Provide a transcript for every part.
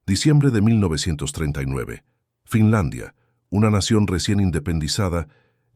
Diciembre de 1939. Finlandia, una nación recién independizada,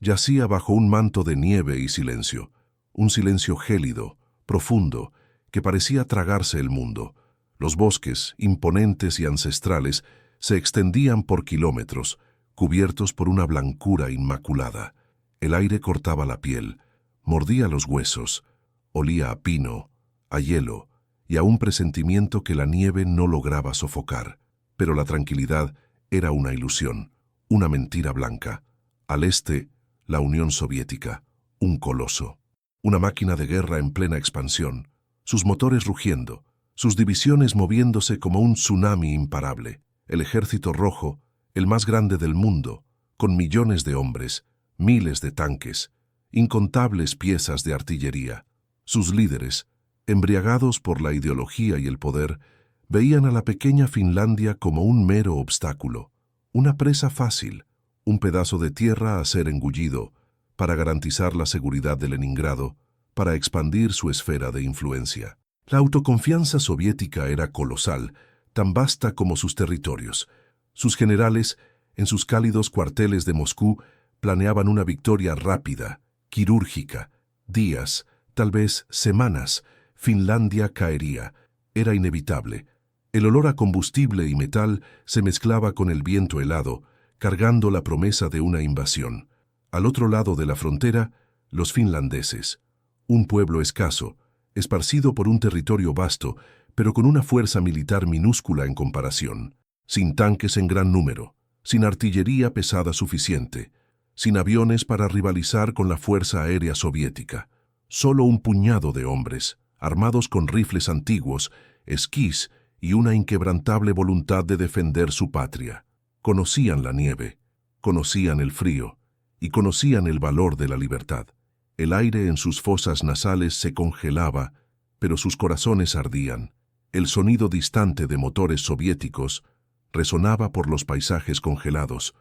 yacía bajo un manto de nieve y silencio. Un silencio gélido, profundo, que parecía tragarse el mundo. Los bosques, imponentes y ancestrales, se extendían por kilómetros, cubiertos por una blancura inmaculada. El aire cortaba la piel, mordía los huesos, olía a pino, a hielo y a un presentimiento que la nieve no lograba sofocar. Pero la tranquilidad era una ilusión, una mentira blanca. Al este, la Unión Soviética, un coloso, una máquina de guerra en plena expansión, sus motores rugiendo, sus divisiones moviéndose como un tsunami imparable. El ejército rojo, el más grande del mundo, con millones de hombres, miles de tanques, incontables piezas de artillería. Sus líderes, embriagados por la ideología y el poder, veían a la pequeña Finlandia como un mero obstáculo, una presa fácil, un pedazo de tierra a ser engullido, para garantizar la seguridad de Leningrado, para expandir su esfera de influencia. La autoconfianza soviética era colosal, tan vasta como sus territorios. Sus generales, en sus cálidos cuarteles de Moscú, planeaban una victoria rápida, quirúrgica. Días, tal vez semanas, Finlandia caería. Era inevitable. El olor a combustible y metal se mezclaba con el viento helado, cargando la promesa de una invasión. Al otro lado de la frontera, los finlandeses, un pueblo escaso, esparcido por un territorio vasto, pero con una fuerza militar minúscula en comparación, sin tanques en gran número, sin artillería pesada suficiente, sin aviones para rivalizar con la fuerza aérea soviética. Solo un puñado de hombres, armados con rifles antiguos, esquís y una inquebrantable voluntad de defender su patria. Conocían la nieve, conocían el frío y conocían el valor de la libertad. El aire en sus fosas nasales se congelaba, pero sus corazones ardían. El sonido distante de motores soviéticos resonaba por los paisajes congelados,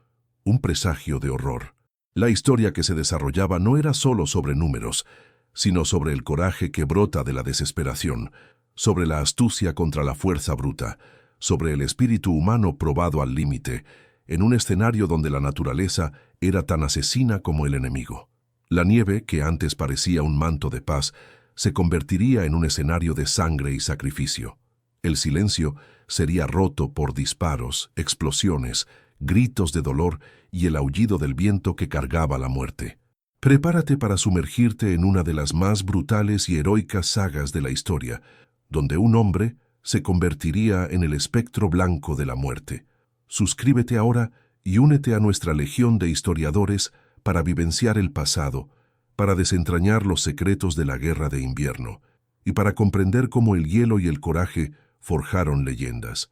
un presagio de horror. La historia que se desarrollaba no era solo sobre números, sino sobre el coraje que brota de la desesperación, sobre la astucia contra la fuerza bruta, sobre el espíritu humano probado al límite, en un escenario donde la naturaleza era tan asesina como el enemigo. La nieve, que antes parecía un manto de paz, se convertiría en un escenario de sangre y sacrificio. El silencio sería roto por disparos, explosiones, gritos de dolor y el aullido del viento que cargaba la muerte. Prepárate para sumergirte en una de las más brutales y heroicas sagas de la historia, donde un hombre se convertiría en el espectro blanco de la muerte. Suscríbete ahora y únete a nuestra legión de historiadores para vivenciar el pasado, para desentrañar los secretos de la guerra de invierno y para comprender cómo el hielo y el coraje forjaron leyendas.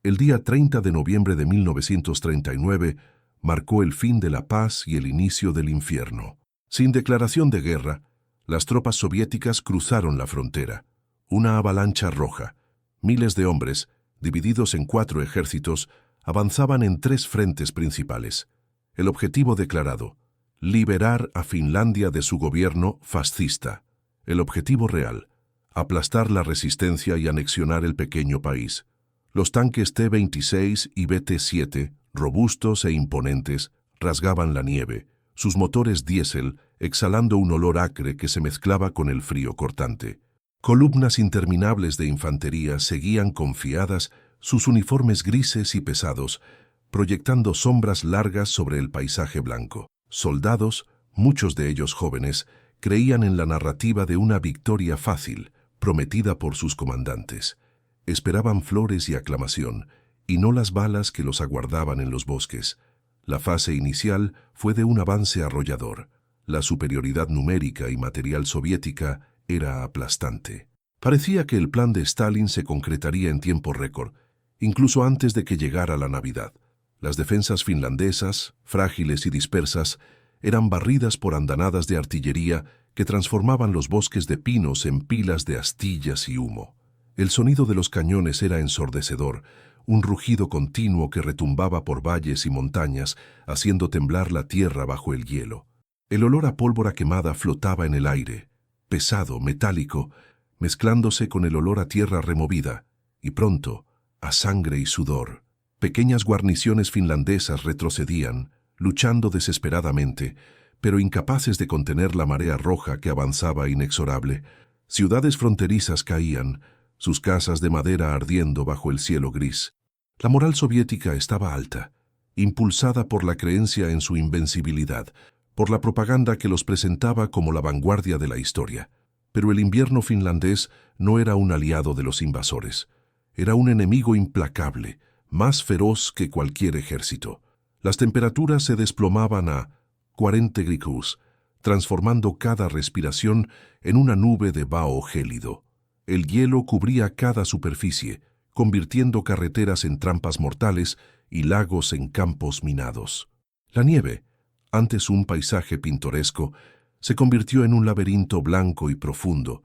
El día 30 de noviembre de 1939 marcó el fin de la paz y el inicio del infierno. Sin declaración de guerra, las tropas soviéticas cruzaron la frontera. Una avalancha roja. Miles de hombres, divididos en 4 ejércitos, avanzaban en 3 frentes principales. El objetivo declarado: liberar a Finlandia de su gobierno fascista. El objetivo real: aplastar la resistencia y anexionar el pequeño país. Los tanques T-26 y BT-7, robustos e imponentes, rasgaban la nieve, sus motores diésel exhalando un olor acre que se mezclaba con el frío cortante. Columnas interminables de infantería seguían confiadas sus uniformes grises y pesados, proyectando sombras largas sobre el paisaje blanco. Soldados, muchos de ellos jóvenes, creían en la narrativa de una victoria fácil, prometida por sus comandantes. Esperaban flores y aclamación, y no las balas que los aguardaban en los bosques. La fase inicial fue de un avance arrollador. La superioridad numérica y material soviética era aplastante. Parecía que el plan de Stalin se concretaría en tiempo récord, incluso antes de que llegara la Navidad. Las defensas finlandesas, frágiles y dispersas, eran barridas por andanadas de artillería que transformaban los bosques de pinos en pilas de astillas y humo. El sonido de los cañones era ensordecedor, un rugido continuo que retumbaba por valles y montañas, haciendo temblar la tierra bajo el hielo. El olor a pólvora quemada flotaba en el aire, pesado, metálico, mezclándose con el olor a tierra removida, y pronto, a sangre y sudor. Pequeñas guarniciones finlandesas retrocedían, luchando desesperadamente, pero incapaces de contener la marea roja que avanzaba inexorable. Ciudades fronterizas caían, sus casas de madera ardiendo bajo el cielo gris. La moral soviética estaba alta, impulsada por la creencia en su invencibilidad, por la propaganda que los presentaba como la vanguardia de la historia. Pero el invierno finlandés no era un aliado de los invasores. Era un enemigo implacable, más feroz que cualquier ejército. Las temperaturas se desplomaban a 40 grados, transformando cada respiración en una nube de vaho gélido. El hielo cubría cada superficie, convirtiendo carreteras en trampas mortales y lagos en campos minados. La nieve, antes un paisaje pintoresco, se convirtió en un laberinto blanco y profundo,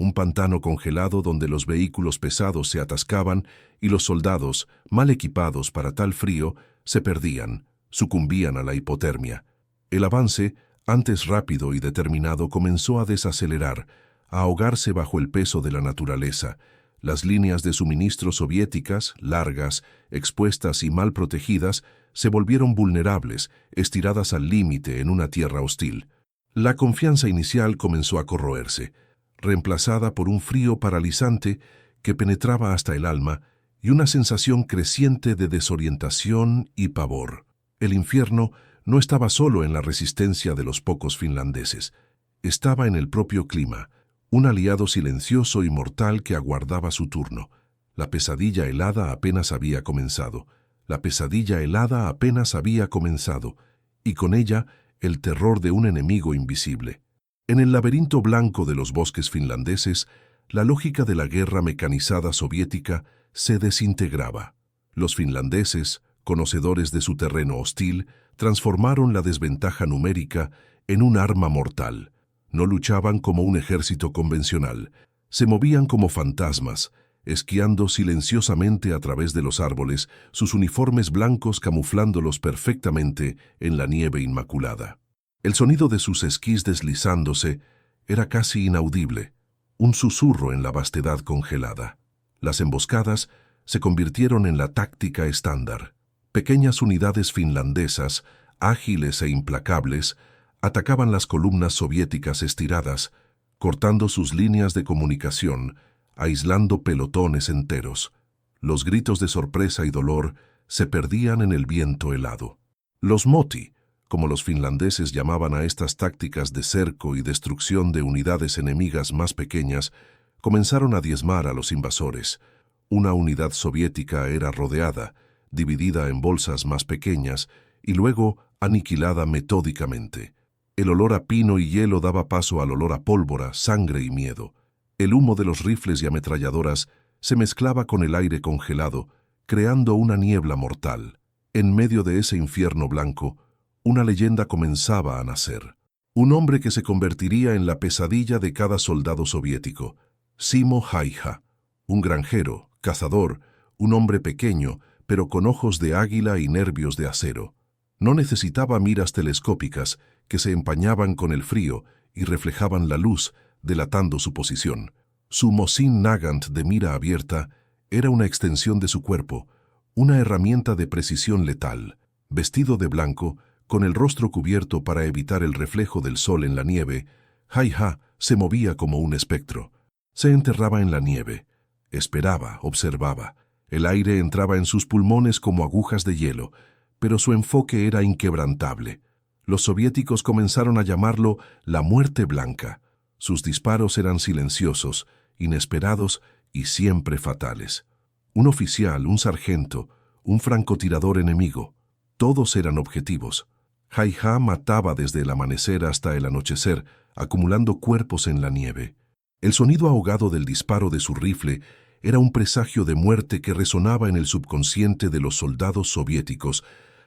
un pantano congelado donde los vehículos pesados se atascaban y los soldados, mal equipados para tal frío, se perdían, sucumbían a la hipotermia. El avance, antes rápido y determinado, comenzó a desacelerar, a ahogarse bajo el peso de la naturaleza. Las líneas de suministro soviéticas, largas, expuestas y mal protegidas, se volvieron vulnerables, estiradas al límite en una tierra hostil. La confianza inicial comenzó a corroerse, reemplazada por un frío paralizante que penetraba hasta el alma y una sensación creciente de desorientación y pavor. El infierno no estaba solo en la resistencia de los pocos finlandeses, estaba en el propio clima, un aliado silencioso y mortal que aguardaba su turno. La pesadilla helada apenas había comenzado, y con ella el terror de un enemigo invisible. En el laberinto blanco de los bosques finlandeses, la lógica de la guerra mecanizada soviética se desintegraba. Los finlandeses, conocedores de su terreno hostil, transformaron la desventaja numérica en un arma mortal. No luchaban como un ejército convencional, se movían como fantasmas, esquiando silenciosamente a través de los árboles, sus uniformes blancos camuflándolos perfectamente en la nieve inmaculada. El sonido de sus esquís deslizándose era casi inaudible, un susurro en la vastedad congelada. Las emboscadas se convirtieron en la táctica estándar. Pequeñas unidades finlandesas, ágiles e implacables, atacaban las columnas soviéticas estiradas, cortando sus líneas de comunicación, aislando pelotones enteros. Los gritos de sorpresa y dolor se perdían en el viento helado. Los moti, como los finlandeses llamaban a estas tácticas de cerco y destrucción de unidades enemigas más pequeñas, comenzaron a diezmar a los invasores. Una unidad soviética era rodeada, dividida en bolsas más pequeñas y luego aniquilada metódicamente. El olor a pino y hielo daba paso al olor a pólvora, sangre y miedo. El humo de los rifles y ametralladoras se mezclaba con el aire congelado, creando una niebla mortal. En medio de ese infierno blanco, una leyenda comenzaba a nacer. Un hombre que se convertiría en la pesadilla de cada soldado soviético. Simo Häyhä, un granjero, cazador, un hombre pequeño, pero con ojos de águila y nervios de acero. No necesitaba miras telescópicas que se empañaban con el frío y reflejaban la luz, delatando su posición. Su Mosin Nagant de mira abierta era una extensión de su cuerpo, una herramienta de precisión letal. Vestido de blanco, con el rostro cubierto para evitar el reflejo del sol en la nieve, Häyhä se movía como un espectro. Se enterraba en la nieve. Esperaba, observaba. El aire entraba en sus pulmones como agujas de hielo, pero su enfoque era inquebrantable. Los soviéticos comenzaron a llamarlo la muerte blanca. Sus disparos eran silenciosos, inesperados y siempre fatales. Un oficial, un sargento, un francotirador enemigo, todos eran objetivos. Häyhä mataba desde el amanecer hasta el anochecer, acumulando cuerpos en la nieve. El sonido ahogado del disparo de su rifle era un presagio de muerte que resonaba en el subconsciente de los soldados soviéticos,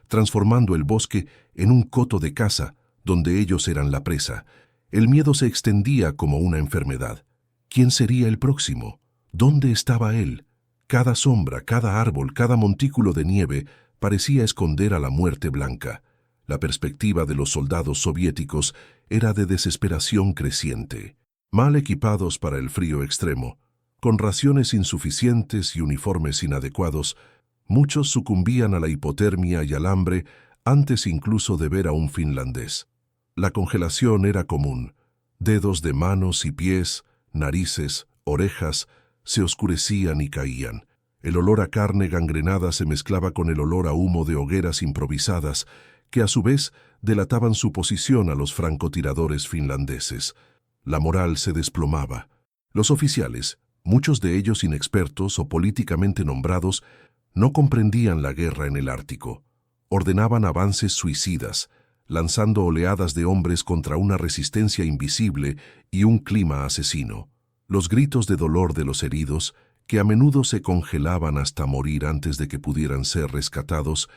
transformando el bosque en un coto de caza, donde ellos eran la presa. El miedo se extendía como una enfermedad. ¿Quién sería el próximo? ¿Dónde estaba él? Cada sombra, cada árbol, cada montículo de nieve parecía esconder a la muerte blanca. La perspectiva de los soldados soviéticos era de desesperación creciente. Mal equipados para el frío extremo, Con raciones insuficientes y uniformes inadecuados, muchos sucumbían a la hipotermia y al hambre antes incluso de ver a un finlandés. La congelación era común. Dedos de manos y pies, narices, orejas, se oscurecían y caían. El olor a carne gangrenada se mezclaba con el olor a humo de hogueras improvisadas, que a su vez delataban su posición a los francotiradores finlandeses. La moral se desplomaba. Los oficiales, muchos de ellos inexpertos o políticamente nombrados, no comprendían la guerra en el Ártico. Ordenaban avances suicidas, lanzando oleadas de hombres contra una resistencia invisible y un clima asesino. Los gritos de dolor de los heridos, que a menudo se congelaban hasta morir antes de que pudieran ser rescatados,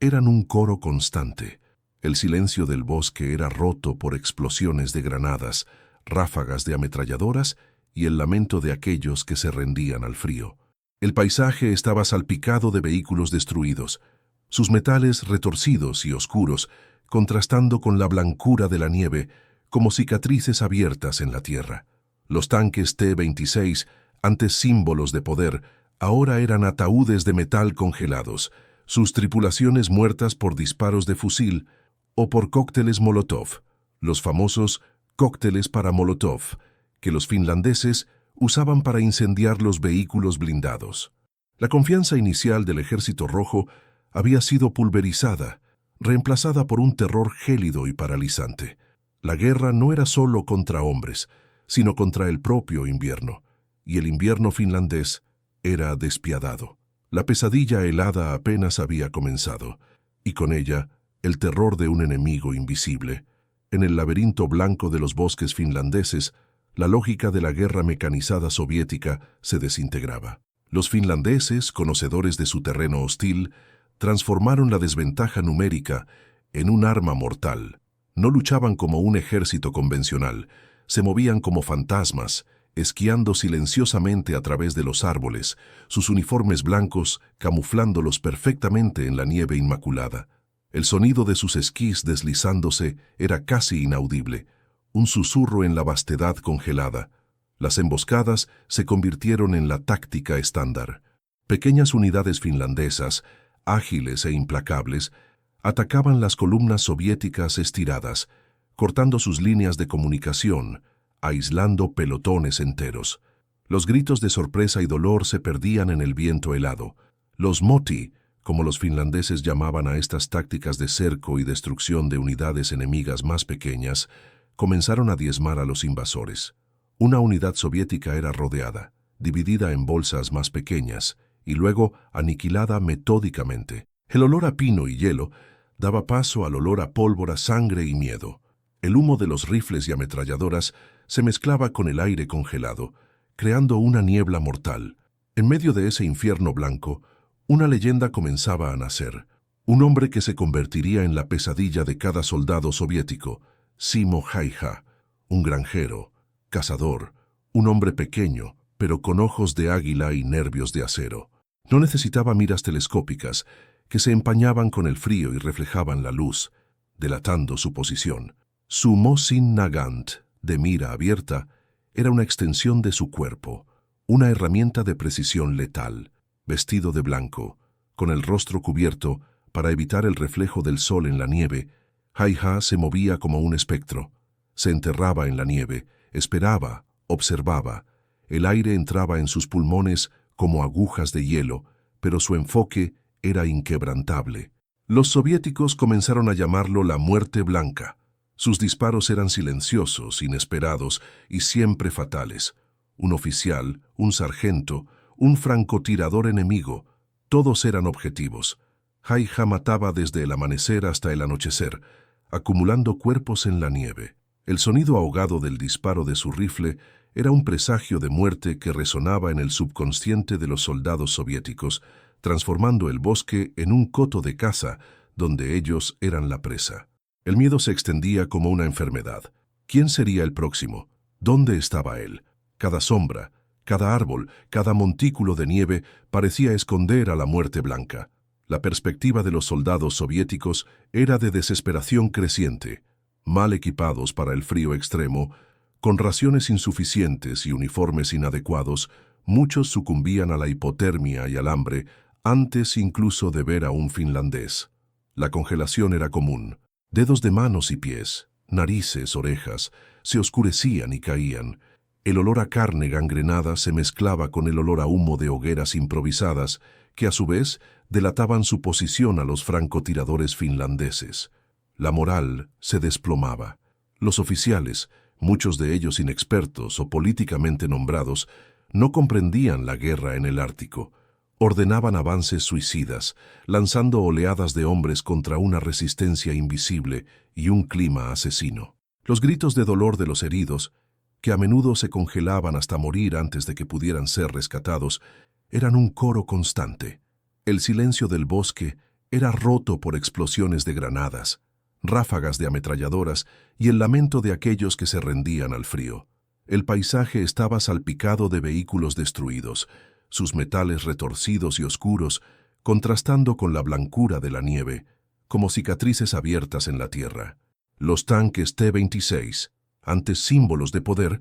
eran un coro constante. El silencio del bosque era roto por explosiones de granadas, ráfagas de ametralladoras y el lamento de aquellos que se rendían al frío. El paisaje estaba salpicado de vehículos destruidos, sus metales retorcidos y oscuros, contrastando con la blancura de la nieve como cicatrices abiertas en la tierra. Los tanques T-26, antes símbolos de poder, ahora eran ataúdes de metal congelados, sus tripulaciones muertas por disparos de fusil o por cócteles Molotov, los famosos cócteles para Molotov, que los finlandeses usaban para incendiar los vehículos blindados. La confianza inicial del Ejército Rojo había sido pulverizada, reemplazada por un terror gélido y paralizante. La guerra no era solo contra hombres, sino contra el propio invierno, y el invierno finlandés era despiadado. La pesadilla helada apenas había comenzado, y con ella el terror de un enemigo invisible. En el laberinto blanco de los bosques finlandeses, la lógica de la guerra mecanizada soviética se desintegraba. Los finlandeses, conocedores de su terreno hostil, transformaron la desventaja numérica en un arma mortal. No luchaban como un ejército convencional, se movían como fantasmas, esquiando silenciosamente a través de los árboles, sus uniformes blancos camuflándolos perfectamente en la nieve inmaculada. El sonido de sus esquís deslizándose era casi inaudible, un susurro en la vastedad congelada. Las emboscadas se convirtieron en la táctica estándar. Pequeñas unidades finlandesas, ágiles e implacables, atacaban las columnas soviéticas estiradas, cortando sus líneas de comunicación, aislando pelotones enteros. Los gritos de sorpresa y dolor se perdían en el viento helado. Los moti, como los finlandeses llamaban a estas tácticas de cerco y destrucción de unidades enemigas más pequeñas, comenzaron a diezmar a los invasores. Una unidad soviética era rodeada, dividida en bolsas más pequeñas, y luego aniquilada metódicamente. El olor a pino y hielo daba paso al olor a pólvora, sangre y miedo. El humo de los rifles y ametralladoras se mezclaba con el aire congelado, creando una niebla mortal. En medio de ese infierno blanco, una leyenda comenzaba a nacer. Un hombre que se convertiría en la pesadilla de cada soldado soviético, Simo Häyhä, un granjero, cazador, un hombre pequeño, pero con ojos de águila y nervios de acero. No necesitaba miras telescópicas, que se empañaban con el frío y reflejaban la luz, delatando su posición. Su Mosin Nagant, de mira abierta, era una extensión de su cuerpo, una herramienta de precisión letal, vestido de blanco, con el rostro cubierto para evitar el reflejo del sol en la nieve. Häyhä se movía como un espectro. Se enterraba en la nieve, esperaba, observaba. El aire entraba en sus pulmones como agujas de hielo, pero su enfoque era inquebrantable. Los soviéticos comenzaron a llamarlo la muerte blanca. Sus disparos eran silenciosos, inesperados y siempre fatales. Un oficial, un sargento, un francotirador enemigo, todos eran objetivos. Häyhä mataba desde el amanecer hasta el anochecer, acumulando cuerpos en la nieve. El sonido ahogado del disparo de su rifle era un presagio de muerte que resonaba en el subconsciente de los soldados soviéticos, transformando el bosque en un coto de caza donde ellos eran la presa. El miedo se extendía como una enfermedad. ¿Quién sería el próximo? ¿Dónde estaba él? Cada sombra, cada árbol, cada montículo de nieve parecía esconder a la muerte blanca. La perspectiva de los soldados soviéticos era de desesperación creciente. Mal equipados para el frío extremo, con raciones insuficientes y uniformes inadecuados, Muchos sucumbían a la hipotermia y al hambre antes incluso de ver a un finlandés. La congelación era común. Dedos de manos y pies, narices, orejas, se oscurecían y caían. El olor a carne gangrenada se mezclaba con el olor a humo de hogueras improvisadas, que a su vez delataban su posición a los francotiradores finlandeses. La moral se desplomaba. Los oficiales, muchos de ellos inexpertos o políticamente nombrados, no comprendían la guerra en el Ártico. Ordenaban avances suicidas, lanzando oleadas de hombres contra una resistencia invisible y un clima asesino. Los gritos de dolor de los heridos, que a menudo se congelaban hasta morir antes de que pudieran ser rescatados, eran un coro constante. El silencio del bosque era roto por explosiones de granadas, ráfagas de ametralladoras y el lamento de aquellos que se rendían al frío. El paisaje estaba salpicado de vehículos destruidos, sus metales retorcidos y oscuros, contrastando con la blancura de la nieve, como cicatrices abiertas en la tierra. Los tanques T-26, antes símbolos de poder,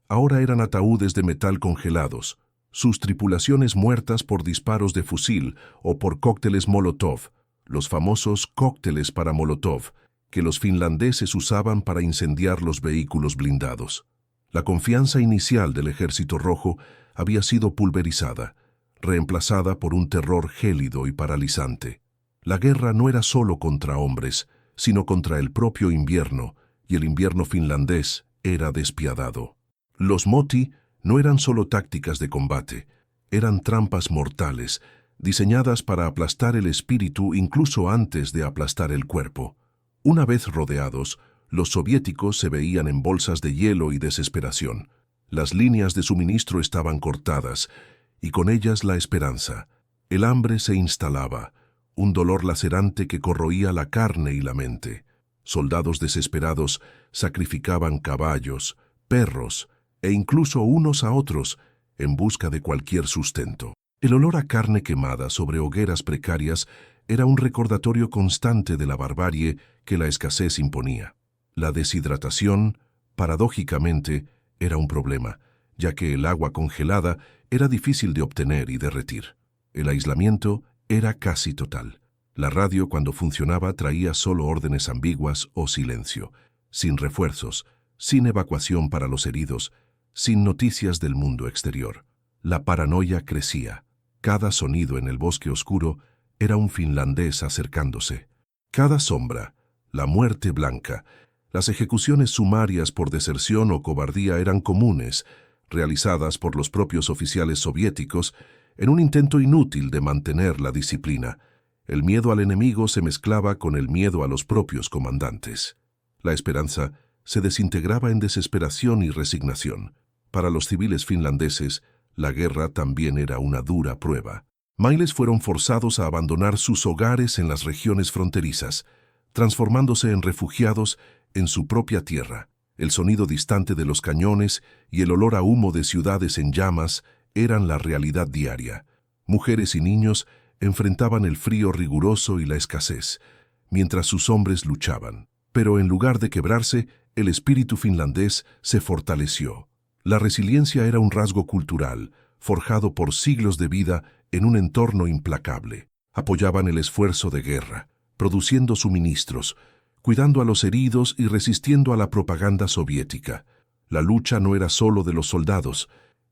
ahora eran ataúdes de metal congelados, sus tripulaciones muertas por disparos de fusil o por cócteles Molotov, los famosos cócteles para Molotov, que los finlandeses usaban para incendiar los vehículos blindados. La confianza inicial del Ejército Rojo había sido pulverizada, reemplazada por un terror gélido y paralizante. La guerra no era solo contra hombres, sino contra el propio invierno, y el invierno finlandés era despiadado. Los moti no eran solo tácticas de combate, eran trampas mortales, diseñadas para aplastar el espíritu incluso antes de aplastar el cuerpo. Una vez rodeados, los soviéticos se veían en bolsas de hielo y desesperación. Las líneas de suministro estaban cortadas, y con ellas la esperanza. El hambre se instalaba, un dolor lacerante que corroía la carne y la mente. Soldados desesperados sacrificaban caballos, perros e incluso unos a otros en busca de cualquier sustento. El olor a carne quemada sobre hogueras precarias era un recordatorio constante de la barbarie que la escasez imponía. La deshidratación, paradójicamente, era un problema, ya que el agua congelada era difícil de obtener y derretir. El aislamiento era casi total. La radio, cuando funcionaba, traía solo órdenes ambiguas o silencio, sin refuerzos, sin evacuación para los heridos, sin noticias del mundo exterior. La paranoia crecía. Cada sonido en el bosque oscuro era un finlandés acercándose. Cada sombra, la muerte blanca. Las ejecuciones sumarias por deserción o cobardía eran comunes, realizadas por los propios oficiales soviéticos en un intento inútil de mantener la disciplina. El miedo al enemigo se mezclaba con el miedo a los propios comandantes. La esperanza se desintegraba en desesperación y resignación. Para los civiles finlandeses, la guerra también era una dura prueba. Miles fueron forzados a abandonar sus hogares en las regiones fronterizas, transformándose en refugiados en su propia tierra. El sonido distante de los cañones y el olor a humo de ciudades en llamas eran la realidad diaria. Mujeres y niños enfrentaban el frío riguroso y la escasez, mientras sus hombres luchaban. Pero en lugar de quebrarse, el espíritu finlandés se fortaleció. La resiliencia era un rasgo cultural, forjado por siglos de vida en un entorno implacable. Apoyaban el esfuerzo de guerra, produciendo suministros, cuidando a los heridos y resistiendo a la propaganda soviética. La lucha no era solo de los soldados,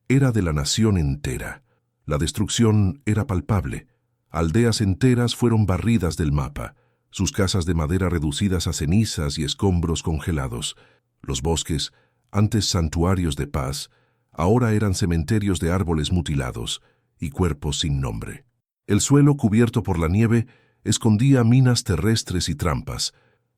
era de la nación entera. La destrucción era palpable. Aldeas enteras fueron barridas del mapa, sus casas de madera reducidas a cenizas y escombros congelados. Los bosques, antes santuarios de paz, ahora eran cementerios de árboles mutilados y cuerpos sin nombre. El suelo cubierto por la nieve escondía minas terrestres y trampas,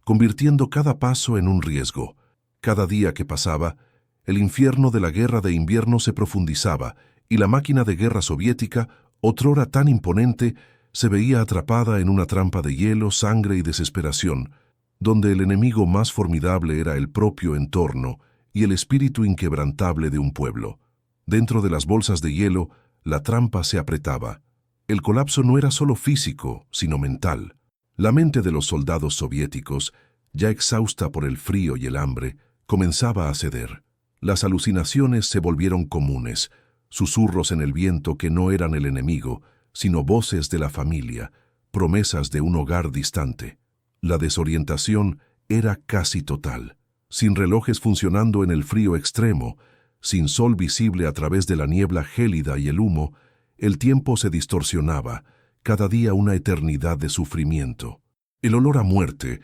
convirtiendo cada paso en un riesgo. Cada día que pasaba, el infierno de la guerra de invierno se profundizaba y la máquina de guerra soviética, otrora tan imponente, se veía atrapada en una trampa de hielo, sangre y desesperación, donde el enemigo más formidable era el propio entorno y el espíritu inquebrantable de un pueblo. Dentro de las bolsas de hielo, la trampa se apretaba. El colapso no era solo físico, sino mental. La mente de los soldados soviéticos, ya exhausta por el frío y el hambre, comenzaba a ceder. Las alucinaciones se volvieron comunes. susurros en el viento que no eran el enemigo, sino voces de la familia, promesas de un hogar distante. La desorientación era casi total. Sin relojes funcionando en el frío extremo, sin sol visible a través de la niebla gélida y el humo, el tiempo se distorsionaba, cada día una eternidad de sufrimiento. El olor a muerte,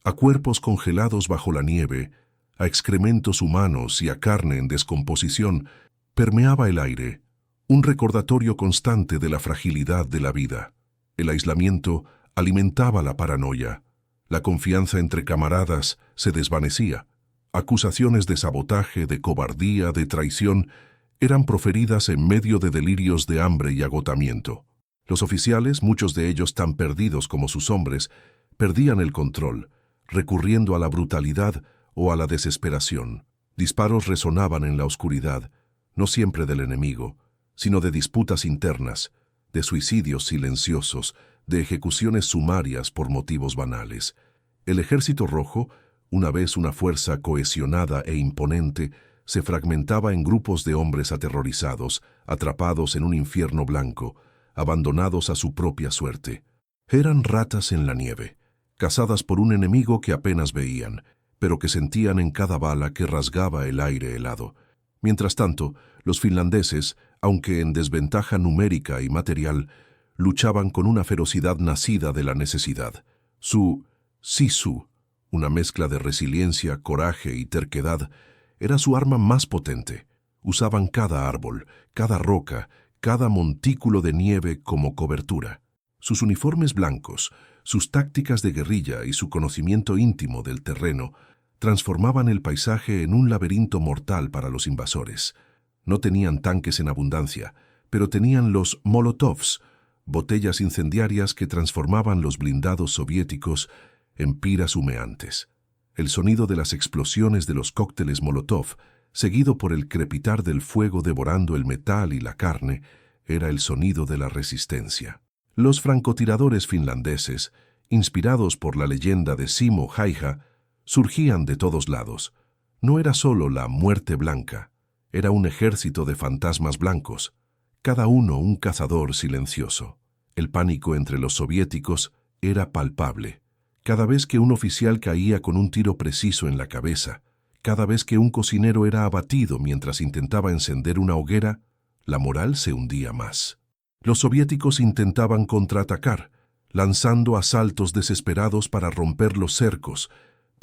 a cuerpos congelados bajo la nieve, a excrementos humanos y a carne en descomposición, permeaba el aire, un recordatorio constante de la fragilidad de la vida. El aislamiento alimentaba la paranoia. La confianza entre camaradas se desvanecía. Acusaciones de sabotaje, de cobardía, de traición, eran proferidas en medio de delirios de hambre y agotamiento. Los oficiales, muchos de ellos tan perdidos como sus hombres, perdían el control, recurriendo a la brutalidad o a la desesperación. Disparos resonaban en la oscuridad, no siempre del enemigo, sino de disputas internas, de suicidios silenciosos, de ejecuciones sumarias por motivos banales. El Ejército Rojo, una vez una fuerza cohesionada e imponente, se fragmentaba en grupos de hombres aterrorizados, atrapados en un infierno blanco, abandonados a su propia suerte. Eran ratas en la nieve, cazadas por un enemigo que apenas veían, pero que sentían en cada bala que rasgaba el aire helado. Mientras tanto, los finlandeses, aunque en desventaja numérica y material, luchaban con una ferocidad nacida de la necesidad. Su sisu, una mezcla de resiliencia, coraje y terquedad, era su arma más potente. Usaban cada árbol, cada roca, cada montículo de nieve como cobertura. Sus uniformes blancos, sus tácticas de guerrilla y su conocimiento íntimo del terreno transformaban el paisaje en un laberinto mortal para los invasores. No tenían tanques en abundancia, pero tenían los molotovs, botellas incendiarias que transformaban los blindados soviéticos en piras humeantes. El sonido de las explosiones de los cócteles molotov, seguido por el crepitar del fuego devorando el metal y la carne, era el sonido de la resistencia. Los francotiradores finlandeses, inspirados por la leyenda de Simo Häyhä, surgían de todos lados. No era solo la muerte blanca, era un ejército de fantasmas blancos, cada uno un cazador silencioso. El pánico entre los soviéticos era palpable. Cada vez que un oficial caía con un tiro preciso en la cabeza, cada vez que un cocinero era abatido mientras intentaba encender una hoguera, la moral se hundía más. Los soviéticos intentaban contraatacar, lanzando asaltos desesperados para romper los cercos,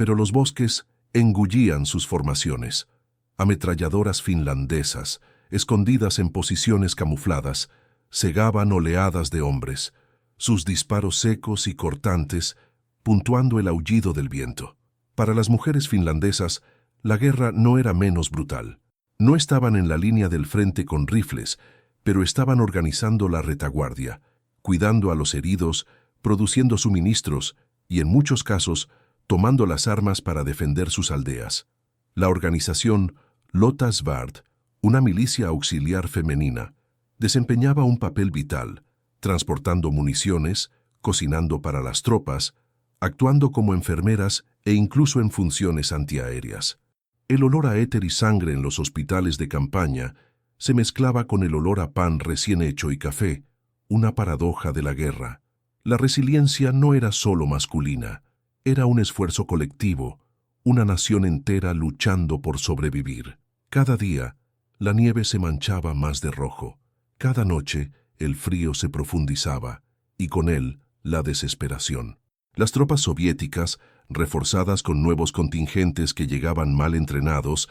pero los bosques engullían sus formaciones. Ametralladoras finlandesas, escondidas en posiciones camufladas, cegaban oleadas de hombres, sus disparos secos y cortantes, puntuando el aullido del viento. Para las mujeres finlandesas, la guerra no era menos brutal. No estaban en la línea del frente con rifles, pero estaban organizando la retaguardia, cuidando a los heridos, produciendo suministros y, en muchos casos, tomando las armas para defender sus aldeas. La organización Lotta Svärd, una milicia auxiliar femenina, desempeñaba un papel vital, transportando municiones, cocinando para las tropas, actuando como enfermeras e incluso en funciones antiaéreas. El olor a éter y sangre en los hospitales de campaña se mezclaba con el olor a pan recién hecho y café, una paradoja de la guerra. La resiliencia no era solo masculina, era un esfuerzo colectivo, una nación entera luchando por sobrevivir. Cada día, la nieve se manchaba más de rojo. Cada noche, el frío se profundizaba, y con él, la desesperación. Las tropas soviéticas, reforzadas con nuevos contingentes que llegaban mal entrenados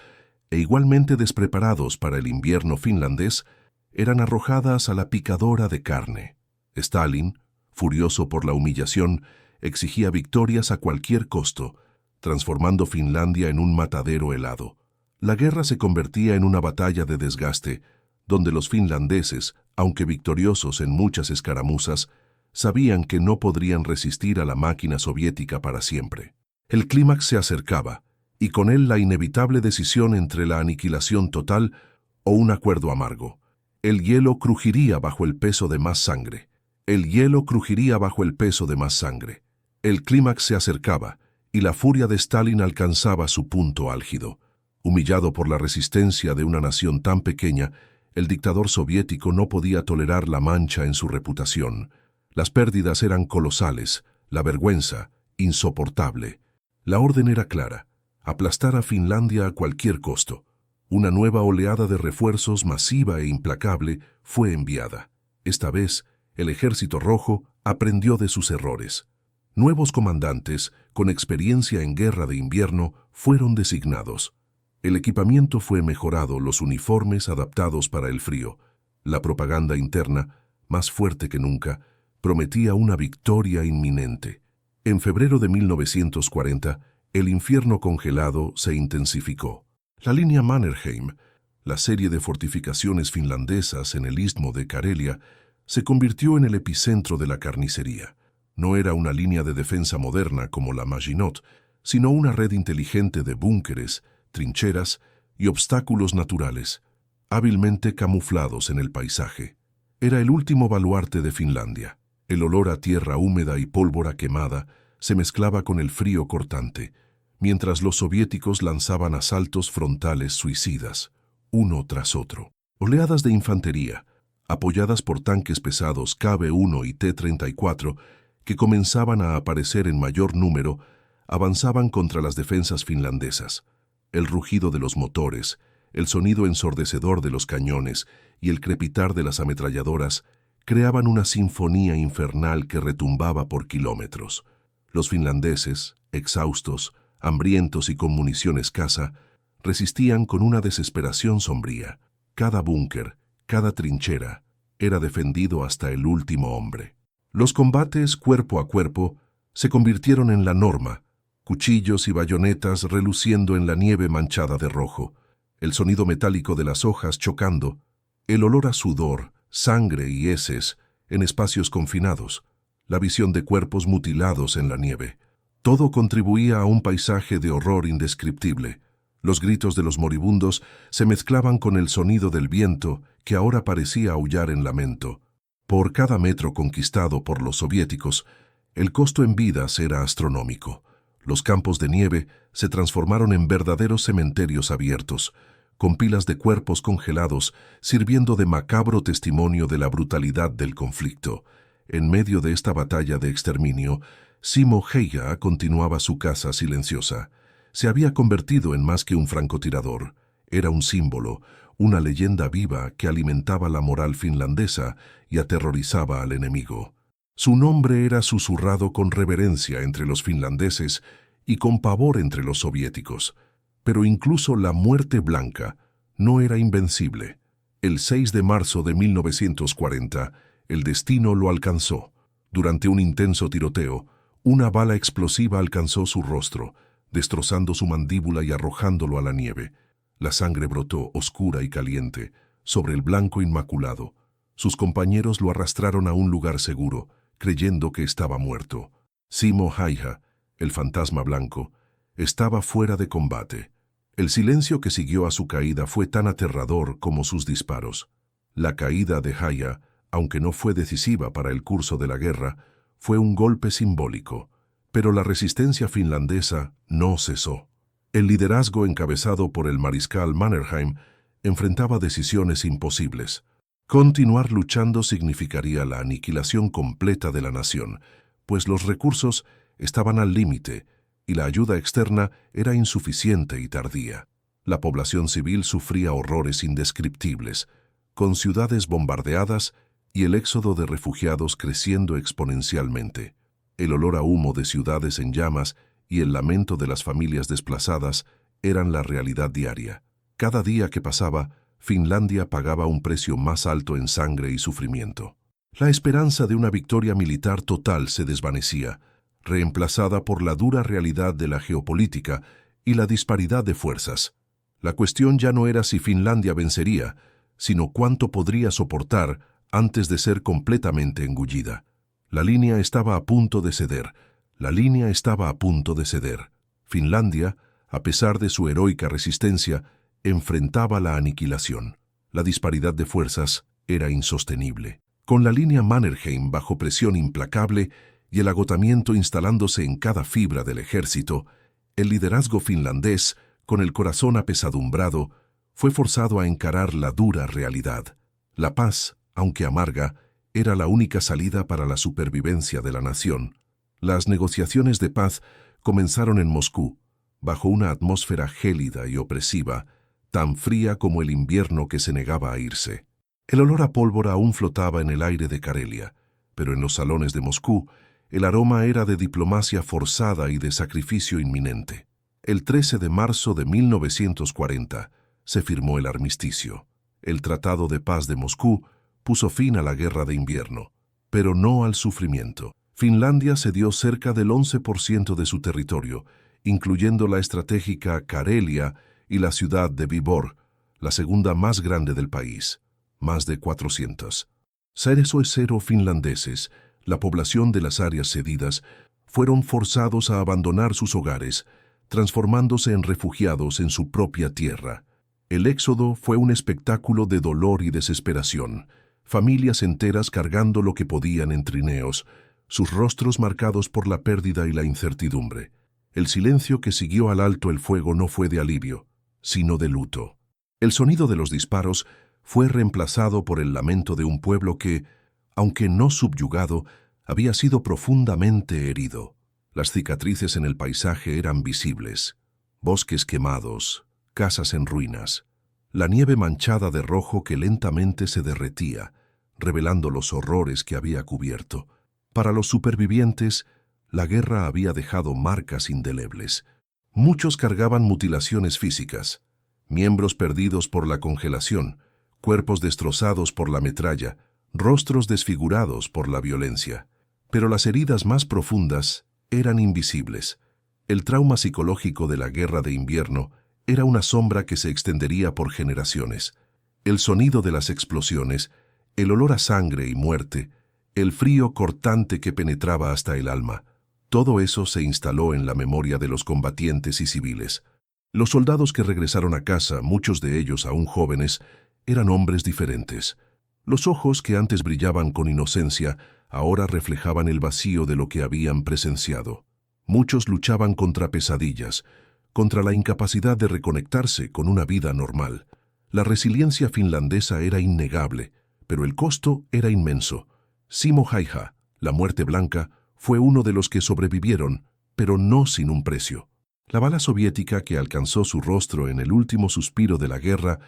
e igualmente despreparados para el invierno finlandés, eran arrojadas a la picadora de carne. Stalin, furioso por la humillación, exigía victorias a cualquier costo, transformando Finlandia en un matadero helado. La guerra se convertía en una batalla de desgaste, donde los finlandeses, aunque victoriosos en muchas escaramuzas, sabían que no podrían resistir a la máquina soviética para siempre. El clímax se acercaba, y con él la inevitable decisión entre la aniquilación total o un acuerdo amargo. El hielo crujiría bajo el peso de más sangre. El hielo crujiría bajo el peso de más sangre. El clímax se acercaba, y la furia de Stalin alcanzaba su punto álgido. Humillado por la resistencia de una nación tan pequeña, El dictador soviético no podía tolerar la mancha en su reputación. Las pérdidas eran colosales, la vergüenza insoportable. La orden era clara: aplastar a Finlandia a cualquier costo. Una nueva oleada de refuerzos masiva e implacable fue enviada. Esta vez, el Ejército Rojo aprendió de sus errores. Nuevos comandantes, con experiencia en guerra de invierno, fueron designados. El equipamiento fue mejorado, los uniformes adaptados para el frío. La propaganda interna, más fuerte que nunca, prometía una victoria inminente. En febrero de 1940, el infierno congelado se intensificó. La línea Mannerheim, la serie de fortificaciones finlandesas en el istmo de Karelia, se convirtió en el epicentro de la carnicería. No era una línea de defensa moderna como la Maginot, sino una red inteligente de búnkeres, trincheras y obstáculos naturales, hábilmente camuflados en el paisaje. Era el último baluarte de Finlandia. El olor a tierra húmeda y pólvora quemada se mezclaba con el frío cortante, mientras los soviéticos lanzaban asaltos frontales suicidas, uno tras otro. Oleadas de infantería, apoyadas por tanques pesados KB-1 y T-34, que comenzaban a aparecer en mayor número, avanzaban contra las defensas finlandesas. El rugido de los motores, el sonido ensordecedor de los cañones y el crepitar de las ametralladoras creaban una sinfonía infernal que retumbaba por kilómetros. Los finlandeses, exhaustos, hambrientos y con munición escasa, resistían con una desesperación sombría. Cada búnker, cada trinchera, era defendido hasta el último hombre. Los combates cuerpo a cuerpo se convirtieron en la norma, cuchillos y bayonetas reluciendo en la nieve manchada de rojo, el sonido metálico de las hojas chocando, el olor a sudor, sangre y heces en espacios confinados, la visión de cuerpos mutilados en la nieve. Todo contribuía a un paisaje de horror indescriptible. Los gritos de los moribundos se mezclaban con el sonido del viento que ahora parecía aullar en lamento. Por cada metro conquistado por los soviéticos, el costo en vidas era astronómico. Los campos de nieve se transformaron en verdaderos cementerios abiertos, con pilas de cuerpos congelados sirviendo de macabro testimonio de la brutalidad del conflicto. En medio de esta batalla de exterminio, Simo Häyhä continuaba su caza silenciosa. Se había convertido en más que un francotirador. Era un símbolo, una leyenda viva que alimentaba la moral finlandesa y aterrorizaba al enemigo. Su nombre era susurrado con reverencia entre los finlandeses y con pavor entre los soviéticos. Pero incluso la muerte blanca no era invencible. El 6 de marzo de 1940, el destino lo alcanzó. Durante un intenso tiroteo, una bala explosiva alcanzó su rostro, destrozando su mandíbula y arrojándolo a la nieve. La sangre brotó oscura y caliente sobre el blanco inmaculado. Sus compañeros lo arrastraron a un lugar seguro, creyendo que estaba muerto. Simo Häyhä, el fantasma blanco, estaba fuera de combate. El silencio que siguió a su caída fue tan aterrador como sus disparos. La caída de Häyhä, aunque no fue decisiva para el curso de la guerra, fue un golpe simbólico. Pero la resistencia finlandesa no cesó. El liderazgo encabezado por el mariscal Mannerheim enfrentaba decisiones imposibles. Continuar luchando significaría la aniquilación completa de la nación, pues los recursos estaban al límite y la ayuda externa era insuficiente y tardía. La población civil sufría horrores indescriptibles, con ciudades bombardeadas y el éxodo de refugiados creciendo exponencialmente. El olor a humo de ciudades en llamas y el lamento de las familias desplazadas eran la realidad diaria. Cada día que pasaba, Finlandia pagaba un precio más alto en sangre y sufrimiento. La esperanza de una victoria militar total se desvanecía, reemplazada por la dura realidad de la geopolítica y la disparidad de fuerzas. La cuestión ya no era si Finlandia vencería, sino cuánto podría soportar antes de ser completamente engullida. La línea estaba a punto de ceder. La línea estaba a punto de ceder. Finlandia, a pesar de su heroica resistencia, enfrentaba la aniquilación. La disparidad de fuerzas era insostenible. Con la línea Mannerheim bajo presión implacable y el agotamiento instalándose en cada fibra del ejército, el liderazgo finlandés, con el corazón apesadumbrado, Fue forzado a encarar la dura realidad. La paz, aunque amarga, era la única salida para la supervivencia de la nación. Las negociaciones de paz comenzaron en Moscú, bajo una atmósfera gélida y opresiva, tan fría como el invierno que se negaba a irse. El olor a pólvora aún flotaba en el aire de Karelia, pero en los salones de Moscú, el aroma era de diplomacia forzada y de sacrificio inminente. El 13 de marzo de 1940 se firmó el armisticio. El Tratado de Paz de Moscú puso fin a la guerra de invierno, pero no al sufrimiento. Finlandia cedió cerca del 11% de su territorio, incluyendo la estratégica Karelia y la ciudad de Vyborg, la segunda más grande del país, más de 400. Seres o cero finlandeses, la población de las áreas cedidas, fueron forzados a abandonar sus hogares, transformándose en refugiados en su propia tierra. El éxodo fue un espectáculo de dolor y desesperación, familias enteras cargando lo que podían en trineos, sus rostros marcados por la pérdida y la incertidumbre. El silencio que siguió al alto el fuego no fue de alivio, sino de luto. El sonido de los disparos fue reemplazado por el lamento de un pueblo que, aunque no subyugado, había sido profundamente herido. Las cicatrices en el paisaje eran visibles. Bosques quemados, casas en ruinas, la nieve manchada de rojo que lentamente se derretía, revelando los horrores que había cubierto. Para los supervivientes, la guerra había dejado marcas indelebles. Muchos cargaban mutilaciones físicas, miembros perdidos por la congelación, cuerpos destrozados por la metralla, rostros desfigurados por la violencia. Pero las heridas más profundas eran invisibles. El trauma psicológico de la guerra de invierno era una sombra que se extendería por generaciones. El sonido de las explosiones, el olor a sangre y muerte, el frío cortante que penetraba hasta el alma, todo eso se instaló en la memoria de los combatientes y civiles. Los soldados que regresaron a casa, muchos de ellos aún jóvenes, eran hombres diferentes. Los ojos que antes brillaban con inocencia, ahora reflejaban el vacío de lo que habían presenciado. Muchos luchaban contra pesadillas, contra la incapacidad de reconectarse con una vida normal. La resiliencia finlandesa era innegable, pero el costo era inmenso. Simo Häyhä, la muerte blanca, fue uno de los que sobrevivieron, pero no sin un precio. La bala soviética que alcanzó su rostro en el último suspiro de la guerra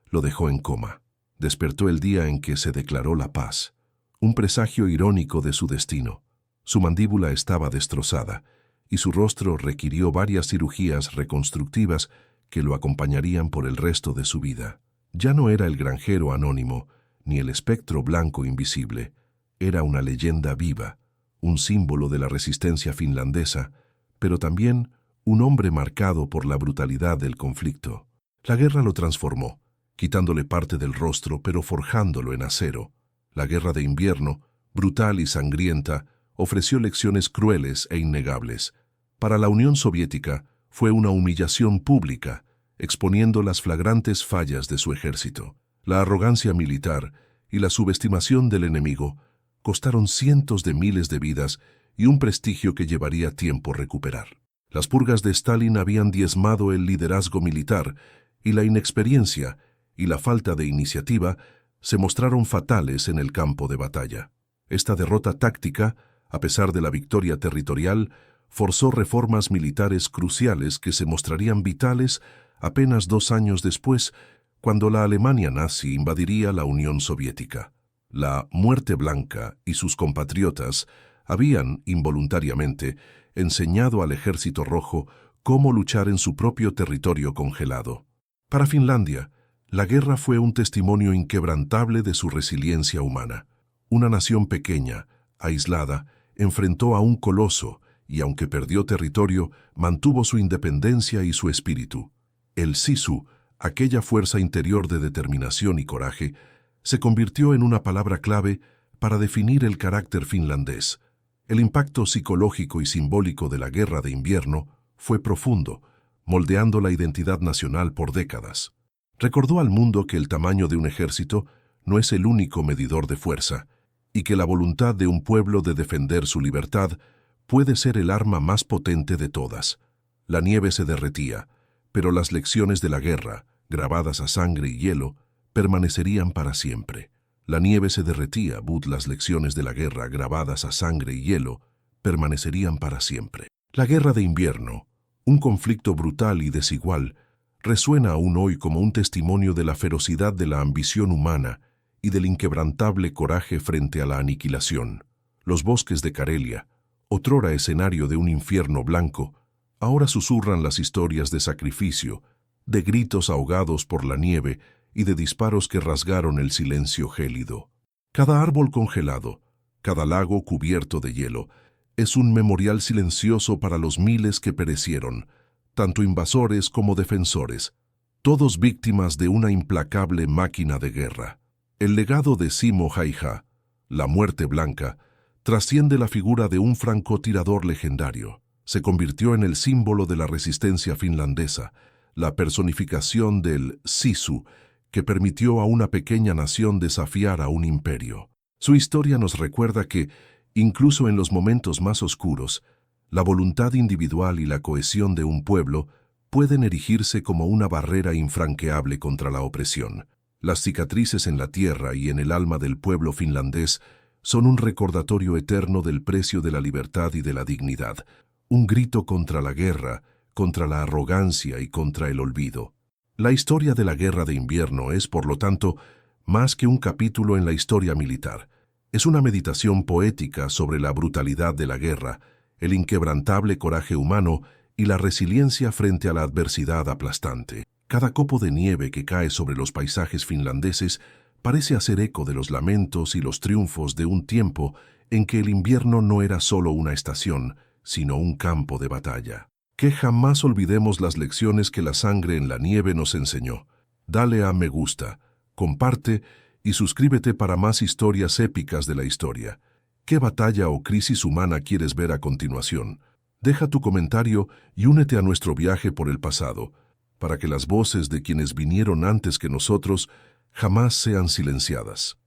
lo dejó en coma. Despertó el día en que se declaró la paz, un presagio irónico de su destino. Su mandíbula estaba destrozada y su rostro requirió varias cirugías reconstructivas que lo acompañarían por el resto de su vida. Ya no era el granjero anónimo, ni el espectro blanco invisible. Era una leyenda viva, un símbolo de la resistencia finlandesa, pero también un hombre marcado por la brutalidad del conflicto. La guerra lo transformó, quitándole parte del rostro pero forjándolo en acero. La guerra de invierno, brutal y sangrienta, ofreció lecciones crueles e innegables. Para la Unión Soviética fue una humillación pública, exponiendo las flagrantes fallas de su ejército. La arrogancia militar y la subestimación del enemigo costaron cientos de miles de vidas y un prestigio que llevaría tiempo recuperar. Las purgas de Stalin habían diezmado el liderazgo militar y la inexperiencia y la falta de iniciativa se mostraron fatales en el campo de batalla. Esta derrota táctica, a pesar de la victoria territorial, forzó reformas militares cruciales que se mostrarían vitales apenas 2 años después, cuando la Alemania nazi invadiría la Unión Soviética. La Muerte Blanca y sus compatriotas habían, involuntariamente, enseñado al Ejército Rojo cómo luchar en su propio territorio congelado. Para Finlandia, la guerra fue un testimonio inquebrantable de su resiliencia humana. Una nación pequeña, aislada, enfrentó a un coloso y, aunque perdió territorio, mantuvo su independencia y su espíritu. El sisu, aquella fuerza interior de determinación y coraje, se convirtió en una palabra clave para definir el carácter finlandés. El impacto psicológico y simbólico de la guerra de invierno fue profundo, moldeando la identidad nacional por décadas. Recordó al mundo que el tamaño de un ejército no es el único medidor de fuerza, y que la voluntad de un pueblo de defender su libertad puede ser el arma más potente de todas. La nieve se derretía, pero las lecciones de la guerra, grabadas a sangre y hielo, permanecerían para siempre. La nieve se derretía, but las lecciones de la guerra, grabadas a sangre y hielo, permanecerían para siempre. La guerra de invierno, un conflicto brutal y desigual, resuena aún hoy como un testimonio de la ferocidad de la ambición humana y del inquebrantable coraje frente a la aniquilación. Los bosques de Karelia, otrora escenario de un infierno blanco, ahora susurran las historias de sacrificio, de gritos ahogados por la nieve y de disparos que rasgaron el silencio gélido. Cada árbol congelado, cada lago cubierto de hielo, es un memorial silencioso para los miles que perecieron, tanto invasores como defensores, todos víctimas de una implacable máquina de guerra. El legado de Simo Häyhä, la muerte blanca, trasciende la figura de un francotirador legendario. Se convirtió en el símbolo de la resistencia finlandesa, la personificación del sisu, que permitió a una pequeña nación desafiar a un imperio. Su historia nos recuerda que, incluso en los momentos más oscuros, la voluntad individual y la cohesión de un pueblo pueden erigirse como una barrera infranqueable contra la opresión. Las cicatrices en la tierra y en el alma del pueblo finlandés son un recordatorio eterno del precio de la libertad y de la dignidad, un grito contra la guerra, contra la arrogancia y contra el olvido. La historia de la guerra de invierno es, por lo tanto, más que un capítulo en la historia militar. Es una meditación poética sobre la brutalidad de la guerra, el inquebrantable coraje humano y la resiliencia frente a la adversidad aplastante. Cada copo de nieve que cae sobre los paisajes finlandeses parece hacer eco de los lamentos y los triunfos de un tiempo en que el invierno no era solo una estación, sino un campo de batalla. Que jamás olvidemos las lecciones que la sangre en la nieve nos enseñó. Dale a me gusta, comparte y suscríbete para más historias épicas de la historia. ¿Qué batalla o crisis humana quieres ver a continuación? Deja tu comentario y únete a nuestro viaje por el pasado, para que las voces de quienes vinieron antes que nosotros jamás sean silenciadas.